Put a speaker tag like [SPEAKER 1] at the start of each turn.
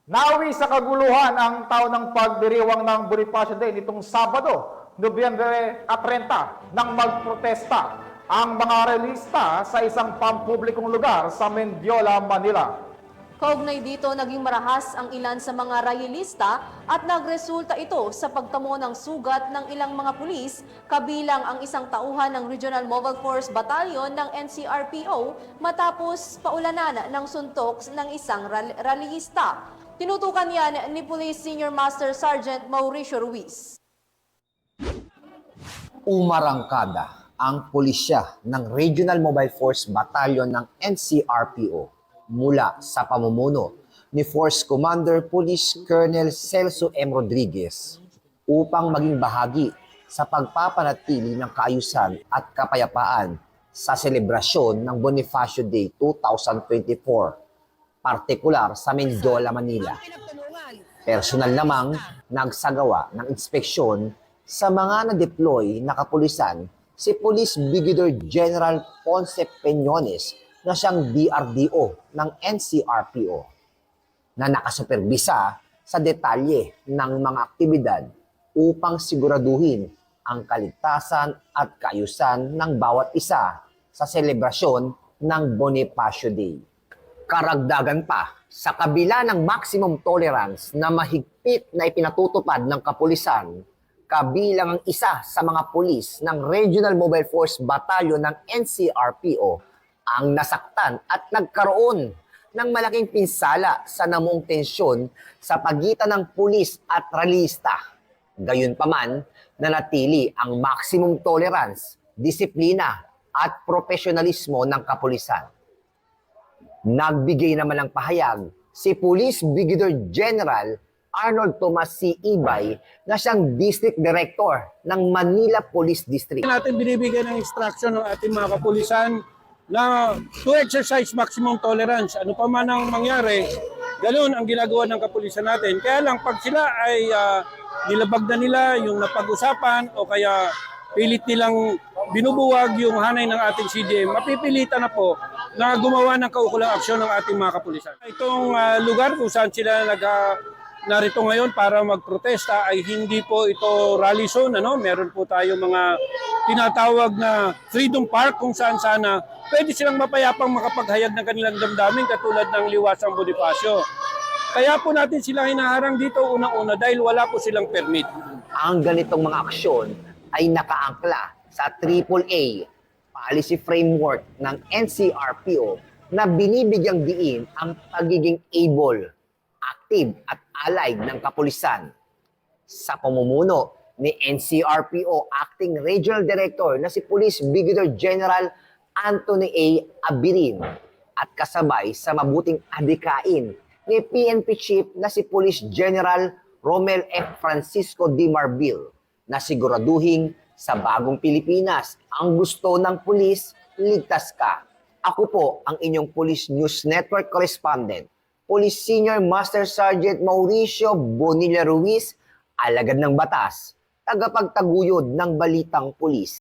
[SPEAKER 1] Nawi sa kaguluhan ang taon ng pagdiriwang ng Bonifacio Day nitong Sabado, Nobyembre 30, nang magprotesta ang mga relista sa isang pampublikong lugar sa Mendiola, Manila.
[SPEAKER 2] Kaugnay dito, naging marahas ang ilan sa mga rayilista at nagresulta ito sa pagtamo ng sugat ng ilang mga pulis, kabilang ang isang tauhan ng Regional Mobile Force Battalion ng NCRPO matapos paulanan ng suntok ng isang rallyista. Tinutukan yan ni Police Senior Master Sergeant Mauricio Ruiz.
[SPEAKER 3] Umarangkada ang pulisya ng Regional Mobile Force Battalion ng NCRPO mula sa pamumuno ni Force Commander Police Colonel Celso M. Rodriguez upang maging bahagi sa pagpapanatili ng kaayusan at kapayapaan sa selebrasyon ng Bonifacio Day 2024, partikular sa Mendiola, Manila. Personal namang nagsagawa ng inspeksyon sa mga na-deploy na kapulisan si Police Brigadier General Ponce Peñones na siyang DRDO ng NCRPO na nakasuperbisa sa detalye ng mga aktibidad upang siguraduhin ang kaligtasan at kaayusan ng bawat isa sa selebrasyon ng Bonifacio Day. Karagdagan pa, sa kabila ng maximum tolerance na mahigpit na ipinatutupad ng kapulisan, kabilang ang isa sa mga pulis ng Regional Mobile Force Battalion ng NCRPO ang nasaktan at nagkaroon ng malaking pinsala sa namuong tensyon sa pagitan ng pulis at rallyista. Gayunpaman, nanatili ang maximum tolerance, disiplina at profesionalismo ng kapulisan. Nagbigay naman ng pahayag si Police Brigadier General Arnold Tomas C. Ibay na siyang District Director ng Manila Police District.
[SPEAKER 4] Natin binibigyan ng instruction ng ating mga kapulisan na to exercise maximum tolerance. Ano pa man ang mangyari, ganoon ang ginagawa ng kapulisan natin. Kaya lang pag sila ay nilabag na nila yung napag-usapan o kaya pilit nilang binubuwag yung hanay ng ating CDM, mapipilitan na po na gumawa ng kaukulang aksyon ng ating mga kapulisan. Itong lugar kung saan sila narito ngayon para magprotesta ay hindi po ito rally zone. Meron po tayo mga tinatawag na Freedom Park kung saan sana pwede silang mapayapang makapaghayag ng kanilang damdamin katulad ng Liwasang Bonifacio. Kaya po natin sila hinaharang dito unang-una dahil wala po silang permit.
[SPEAKER 3] Ang ganitong mga aksyon ay nakaangkla sa AAA policy framework ng NCRPO na binibigyang diin ang pagiging able, active at allied ng kapulisan. Sa pamumuno ni NCRPO Acting Regional Director na si Police Brigadier General Anthony A. Abirin at kasabay sa mabuting adikain ni PNP Chief na si Police General Romel F. Francisco D. Marbil na siguraduhin sa bagong Pilipinas ang gusto ng pulis, ligtas ka. Ako po ang inyong Police News Network Correspondent, Police Senior Master Sergeant Mauricio Bonilla Ruiz, alagad ng batas, tagapagtaguyod ng balitang pulis.